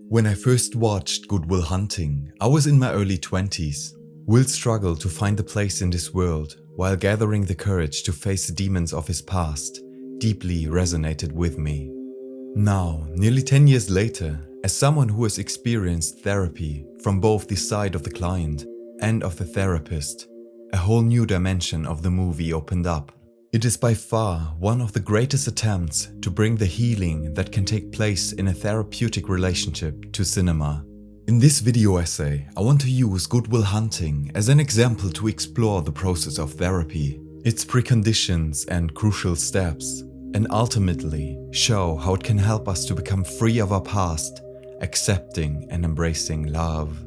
When I first watched Good Will Hunting, I was in my early 20s. Will's struggle to find a place in this world while gathering the courage to face the demons of his past deeply resonated with me. Now, nearly 10 years later, as someone who has experienced therapy from both the side of the client and of the therapist, a whole new dimension of the movie opened up. It is by far one of the greatest attempts to bring the healing that can take place in a therapeutic relationship to cinema. In this video essay, I want to use Good Will Hunting as an example to explore the process of therapy, its preconditions and crucial steps, and ultimately show how it can help us to become free of our past, accepting and embracing love.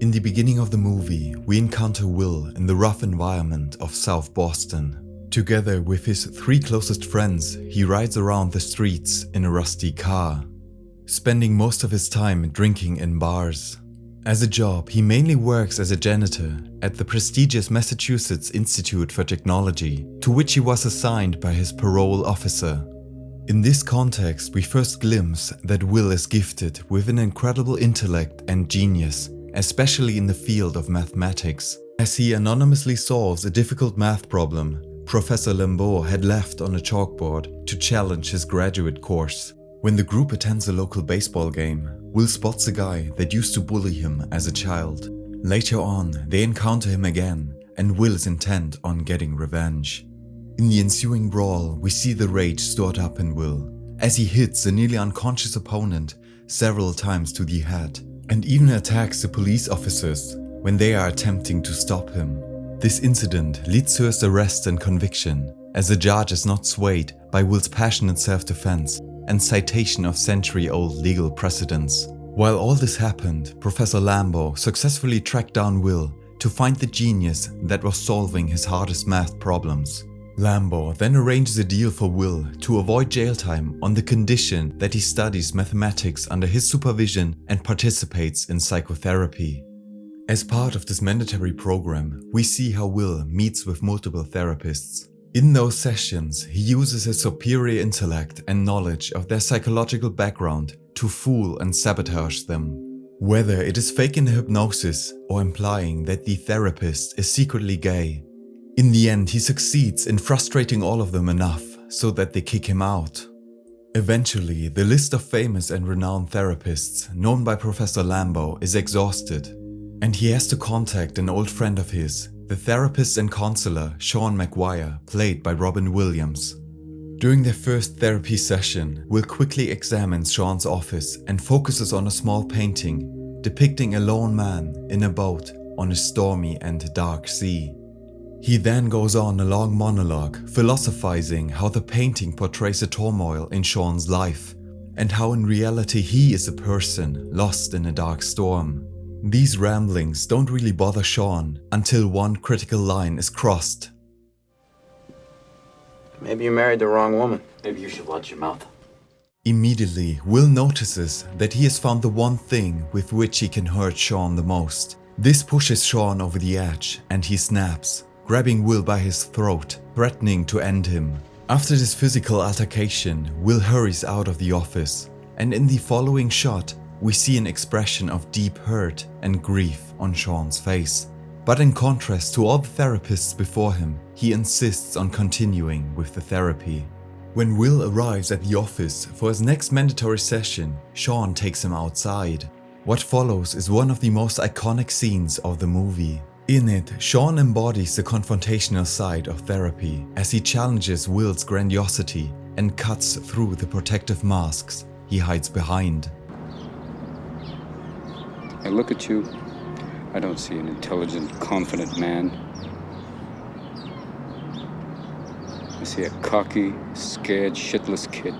In the beginning of the movie, we encounter Will in the rough environment of South Boston. Together with his 3 closest friends, he rides around the streets in a rusty car, spending most of his time drinking in bars. As a job, he mainly works as a janitor at the prestigious Massachusetts Institute for Technology, to which he was assigned by his parole officer. In this context, we first glimpse that Will is gifted with an incredible intellect and genius, especially in the field of mathematics. As he anonymously solves a difficult math problem, Professor Lambeau had left on a chalkboard to challenge his graduate course. When the group attends a local baseball game, Will spots a guy that used to bully him as a child. Later on, they encounter him again, and Will is intent on getting revenge. In the ensuing brawl, we see the rage stored up in Will, as he hits a nearly unconscious opponent several times to the head, and even attacks the police officers when they are attempting to stop him. This incident leads to his arrest and conviction, as the judge is not swayed by Will's passionate self-defense and citation of century-old legal precedents. While all this happened, Professor Lambeau successfully tracked down Will to find the genius that was solving his hardest math problems. Lambeau then arranges a deal for Will to avoid jail time on the condition that he studies mathematics under his supervision and participates in psychotherapy. As part of this mandatory program, we see how Will meets with multiple therapists. In those sessions, he uses his superior intellect and knowledge of their psychological background to fool and sabotage them. Whether it is faking the hypnosis or implying that the therapist is secretly gay. In the end, he succeeds in frustrating all of them enough so that they kick him out. Eventually, the list of famous and renowned therapists known by Professor Lambeau is exhausted, and he has to contact an old friend of his, the therapist and counselor Sean McGuire, played by Robin Williams. During their first therapy session, Will quickly examines Sean's office and focuses on a small painting depicting a lone man in a boat on a stormy and dark sea. He then goes on a long monologue philosophizing how the painting portrays the turmoil in Sean's life and how in reality he is a person lost in a dark storm. These ramblings don't really bother Sean until one critical line is crossed. Maybe you married the wrong woman. Maybe you should watch your mouth. Immediately, Will notices that he has found the one thing with which he can hurt Sean the most. This pushes Sean over the edge and he snaps, grabbing Will by his throat, threatening to end him. After this physical altercation, Will hurries out of the office, and in the following shot, we see an expression of deep hurt and grief on Sean's face. But in contrast to all the therapists before him, he insists on continuing with the therapy. When Will arrives at the office for his next mandatory session, Sean takes him outside. What follows is one of the most iconic scenes of the movie. In it, Sean embodies the confrontational side of therapy as he challenges Will's grandiosity and cuts through the protective masks he hides behind. I look at you, I don't see an intelligent, confident man. I see a cocky, scared, shitless kid.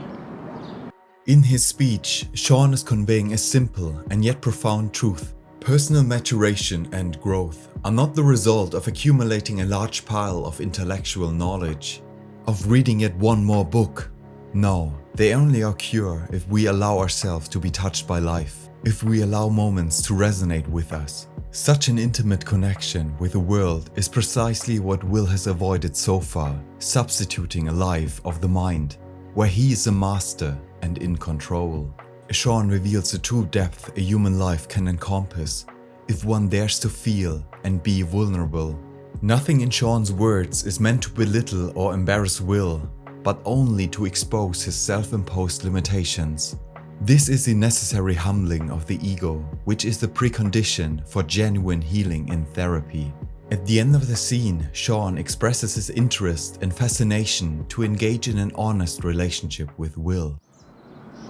In his speech, Sean is conveying a simple and yet profound truth. Personal maturation and growth are not the result of accumulating a large pile of intellectual knowledge, of reading yet one more book. No, they only occur if we allow ourselves to be touched by life, if we allow moments to resonate with us. Such an intimate connection with the world is precisely what Will has avoided so far, substituting a life of the mind, where he is a master and in control. Sean reveals the true depth a human life can encompass if one dares to feel and be vulnerable. Nothing in Sean's words is meant to belittle or embarrass Will, but only to expose his self-imposed limitations. This is the necessary humbling of the ego, which is the precondition for genuine healing in therapy. At the end of the scene, Sean expresses his interest and fascination to engage in an honest relationship with Will.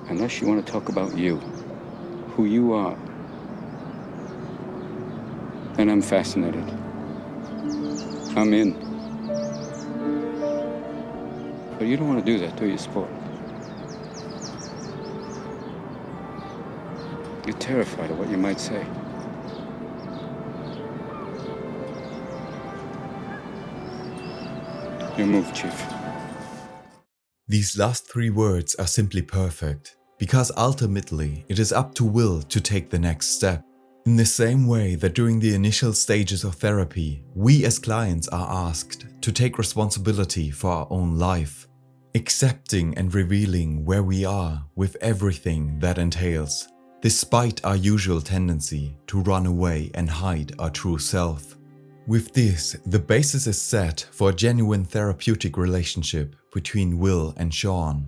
Unless you want to talk about you, who you are, then I'm fascinated. I'm in. But you don't want to do that, do you, sport? You're terrified of what you might say. Your move, Chief. These last 3 words are simply perfect, because ultimately it is up to Will to take the next step. In the same way that during the initial stages of therapy, we as clients are asked to take responsibility for our own life, accepting and revealing where we are with everything that entails, despite our usual tendency to run away and hide our true self. With this, the basis is set for a genuine therapeutic relationship between Will and Sean.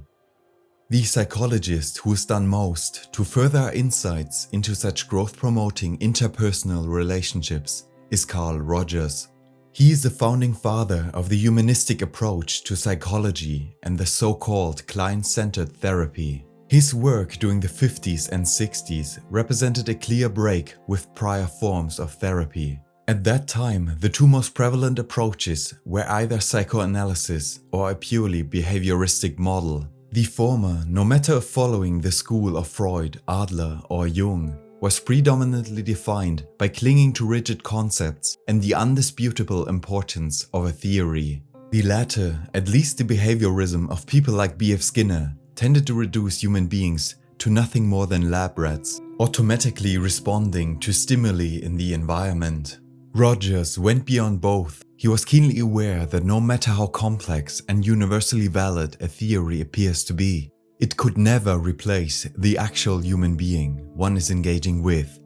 The psychologist who has done most to further our insights into such growth-promoting interpersonal relationships is Carl Rogers. He is the founding father of the humanistic approach to psychology and the so-called client-centered therapy. His work during the 50s and 60s represented a clear break with prior forms of therapy. At that time, the 2 most prevalent approaches were either psychoanalysis or a purely behavioristic model. The former, no matter if following the school of Freud, Adler or Jung, was predominantly defined by clinging to rigid concepts and the undisputable importance of a theory. The latter, at least the behaviorism of people like B.F. Skinner, tended to reduce human beings to nothing more than lab rats, automatically responding to stimuli in the environment. Rogers went beyond both. He was keenly aware that no matter how complex and universally valid a theory appears to be, it could never replace the actual human being one is engaging with.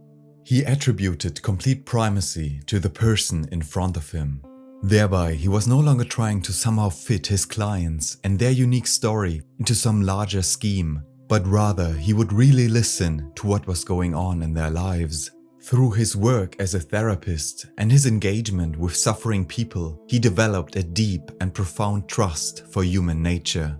He attributed complete primacy to the person in front of him. Thereby, he was no longer trying to somehow fit his clients and their unique story into some larger scheme, but rather he would really listen to what was going on in their lives. Through his work as a therapist and his engagement with suffering people, he developed a deep and profound trust for human nature.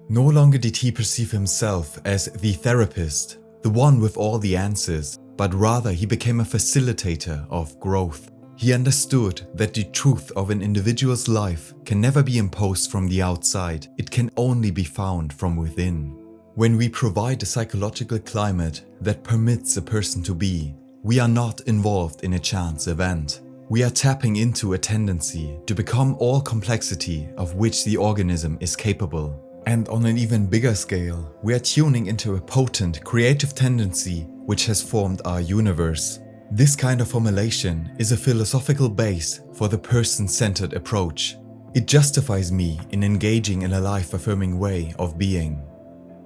No longer did he perceive himself as the therapist, the one with all the answers, but rather he became a facilitator of growth. He understood that the truth of an individual's life can never be imposed from the outside, it can only be found from within. When we provide a psychological climate that permits a person to be, we are not involved in a chance event. We are tapping into a tendency to become all complexity of which the organism is capable. And on an even bigger scale, we are tuning into a potent creative tendency which has formed our universe. This kind of formulation is a philosophical base for the person-centered approach. It justifies me in engaging in a life-affirming way of being.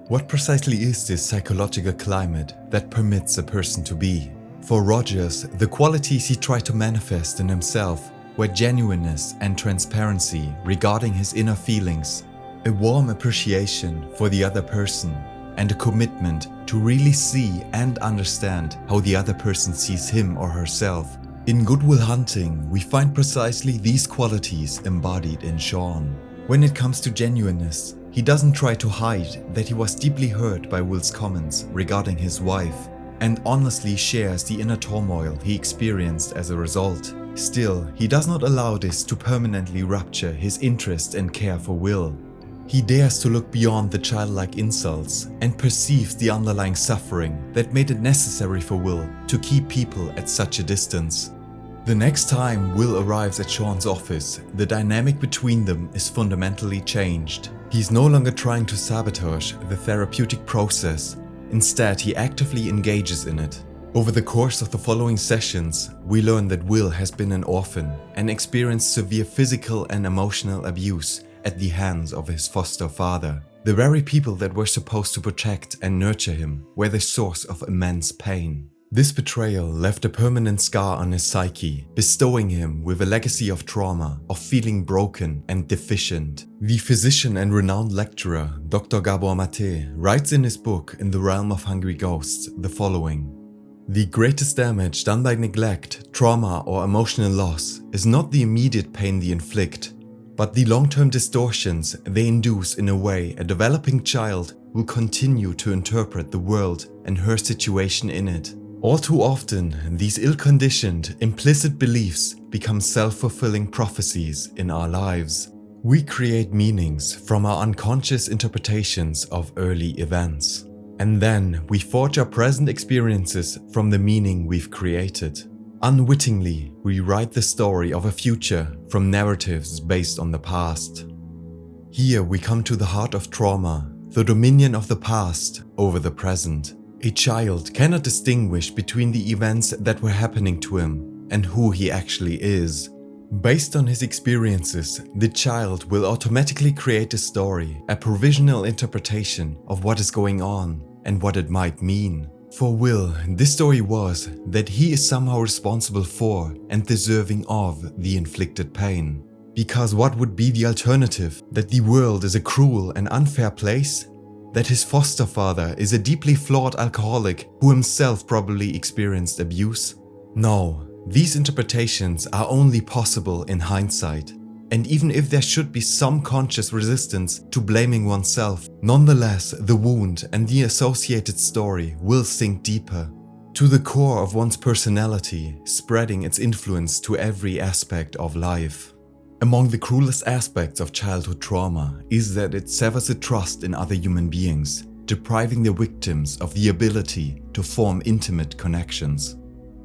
What precisely is this psychological climate that permits a person to be? For Rogers, the qualities he tried to manifest in himself were genuineness and transparency regarding his inner feelings, a warm appreciation for the other person, and a commitment to really see and understand how the other person sees him or herself. In Good Will Hunting, we find precisely these qualities embodied in Sean. When it comes to genuineness, he doesn't try to hide that he was deeply hurt by Will's comments regarding his wife, and honestly shares the inner turmoil he experienced as a result. Still, he does not allow this to permanently rupture his interest and care for Will. He dares to look beyond the childlike insults and perceives the underlying suffering that made it necessary for Will to keep people at such a distance. The next time Will arrives at Sean's office, the dynamic between them is fundamentally changed. He's no longer trying to sabotage the therapeutic process. Instead, he actively engages in it. Over the course of the following sessions, we learn that Will has been an orphan and experienced severe physical and emotional abuse at the hands of his foster father. The very people that were supposed to protect and nurture him were the source of immense pain. This betrayal left a permanent scar on his psyche, bestowing him with a legacy of trauma, of feeling broken and deficient. The physician and renowned lecturer, Dr. Gabor Mate, writes in his book In the Realm of Hungry Ghosts the following: "The greatest damage done by neglect, trauma, or emotional loss is not the immediate pain they inflict, but the long-term distortions they induce in a way a developing child will continue to interpret the world and her situation in it. All too often, these ill-conditioned, implicit beliefs become self-fulfilling prophecies in our lives. We create meanings from our unconscious interpretations of early events. And then we forge our present experiences from the meaning we've created. Unwittingly, we write the story of a future from narratives based on the past. Here we come to the heart of trauma, the dominion of the past over the present. A child cannot distinguish between the events that were happening to him and who he actually is. Based on his experiences, the child will automatically create a story, a provisional interpretation of what is going on and what it might mean. For Will, this story was that he is somehow responsible for and deserving of the inflicted pain. Because what would be the alternative? That the world is a cruel and unfair place? That his foster father is a deeply flawed alcoholic who himself probably experienced abuse? No, these interpretations are only possible in hindsight. And even if there should be some conscious resistance to blaming oneself, nonetheless the wound and the associated story will sink deeper, to the core of one's personality, spreading its influence to every aspect of life. Among the cruelest aspects of childhood trauma is that it severs the trust in other human beings, depriving the victims of the ability to form intimate connections.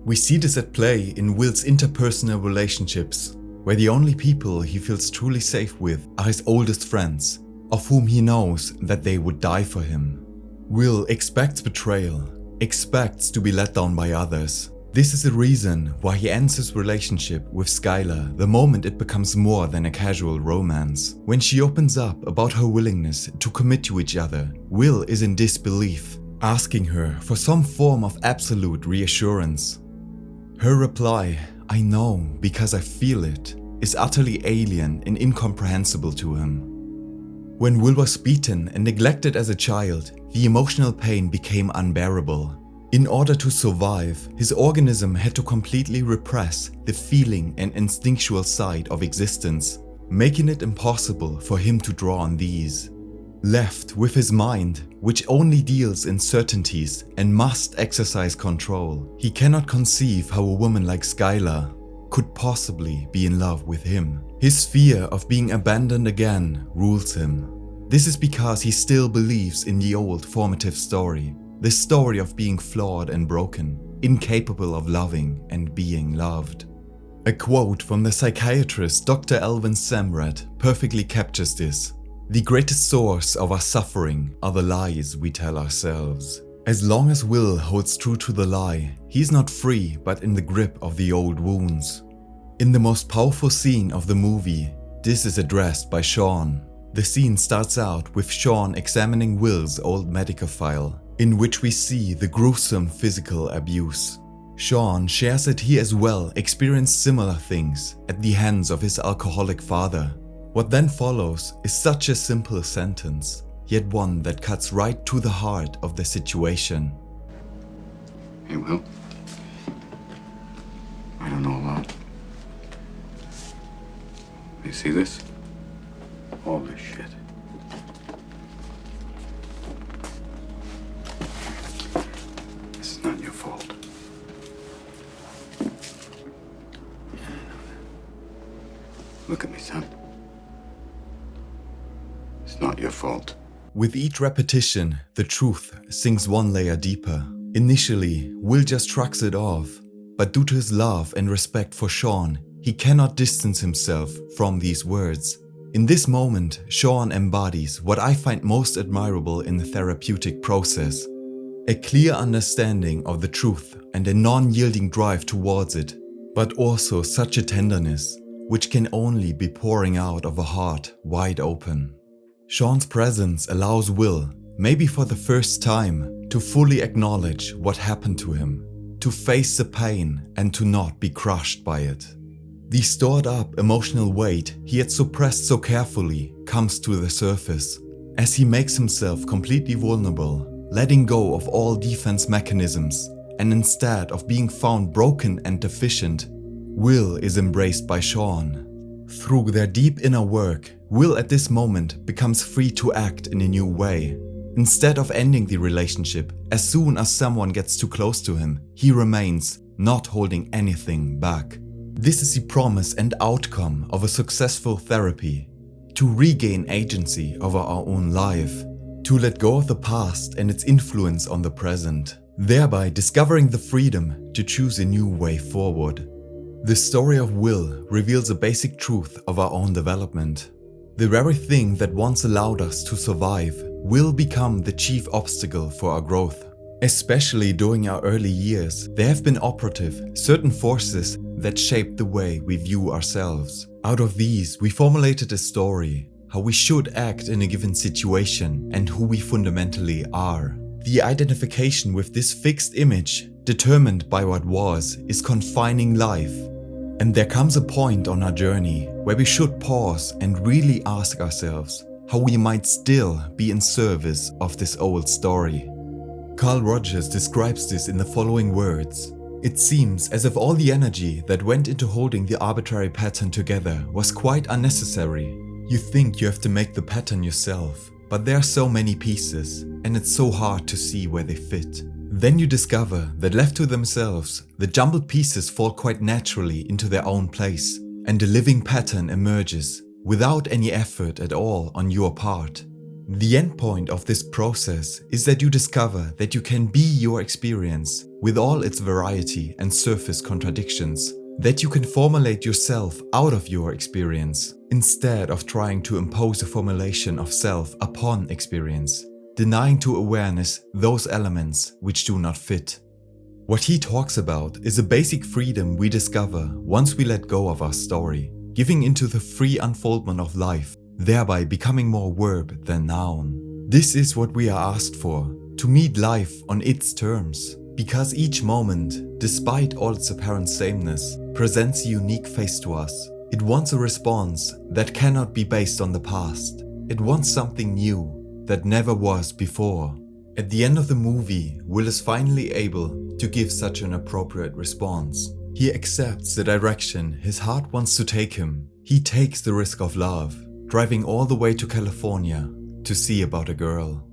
We see this at play in Will's interpersonal relationships, where the only people he feels truly safe with are his oldest friends, of whom he knows that they would die for him. Will expects betrayal, expects to be let down by others. This is the reason why he ends his relationship with Skylar the moment it becomes more than a casual romance. When she opens up about her willingness to commit to each other, Will is in disbelief, asking her for some form of absolute reassurance. Her reply, "I know because I feel it," is utterly alien and incomprehensible to him. When Will was beaten and neglected as a child, the emotional pain became unbearable. In order to survive, his organism had to completely repress the feeling and instinctual side of existence, making it impossible for him to draw on these. Left with his mind, which only deals in certainties and must exercise control, he cannot conceive how a woman like Skylar could possibly be in love with him. His fear of being abandoned again rules him. This is because he still believes in the old formative story, the story of being flawed and broken, incapable of loving and being loved. A quote from the psychiatrist Dr. Elvin Samrat perfectly captures this. "The greatest source of our suffering are the lies we tell ourselves." As long as Will holds true to the lie, he is not free but in the grip of the old wounds. In the most powerful scene of the movie, this is addressed by Sean. The scene starts out with Sean examining Will's old medical file, in which we see the gruesome physical abuse. Sean shares that he as well experienced similar things at the hands of his alcoholic father. What then follows is such a simple sentence, yet one that cuts right to the heart of the situation. Hey, Will. I don't know a lot. You see this? All this shit. This is not your fault. Look at me, son. It's not your fault. With each repetition, the truth sinks one layer deeper. Initially, Will just shrugs it off, but due to his love and respect for Sean, he cannot distance himself from these words. In this moment, Sean embodies what I find most admirable in the therapeutic process. A clear understanding of the truth and a non-yielding drive towards it, but also such a tenderness, which can only be pouring out of a heart wide open. Sean's presence allows Will, maybe for the first time, to fully acknowledge what happened to him, to face the pain and to not be crushed by it. The stored up emotional weight he had suppressed so carefully comes to the surface as he makes himself completely vulnerable, letting go of all defense mechanisms, and instead of being found broken and deficient, Will is embraced by Sean. Through their deep inner work, Will at this moment becomes free to act in a new way. Instead of ending the relationship as soon as someone gets too close to him, he remains, not holding anything back. This is the promise and outcome of a successful therapy. To regain agency over our own life, to let go of the past and its influence on the present, thereby discovering the freedom to choose a new way forward. The story of Will reveals a basic truth of our own development. The very thing that once allowed us to survive will become the chief obstacle for our growth. Especially during our early years, there have been operative certain forces that shaped the way we view ourselves. Out of these, we formulated a story, how we should act in a given situation and who we fundamentally are. The identification with this fixed image, determined by what was, is confining life. And there comes a point on our journey where we should pause and really ask ourselves how we might still be in service of this old story. Carl Rogers describes this in the following words: "It seems as if all the energy that went into holding the arbitrary pattern together was quite unnecessary. You think you have to make the pattern yourself, but there are so many pieces, and it's so hard to see where they fit. Then you discover that left to themselves, the jumbled pieces fall quite naturally into their own place, and a living pattern emerges without any effort at all on your part. The end point of this process is that you discover that you can be your experience with all its variety and surface contradictions, that you can formulate yourself out of your experience instead of trying to impose a formulation of self upon experience, denying to awareness those elements which do not fit." What he talks about is a basic freedom we discover once we let go of our story, giving into the free unfoldment of life, thereby becoming more verb than noun. This is what we are asked for, to meet life on its terms, because each moment, despite all its apparent sameness, presents a unique face to us. It wants a response that cannot be based on the past. It wants something new that never was before. At the end of the movie, Will is finally able to give such an appropriate response. He accepts the direction his heart wants to take him. He takes the risk of love, driving all the way to California to see about a girl.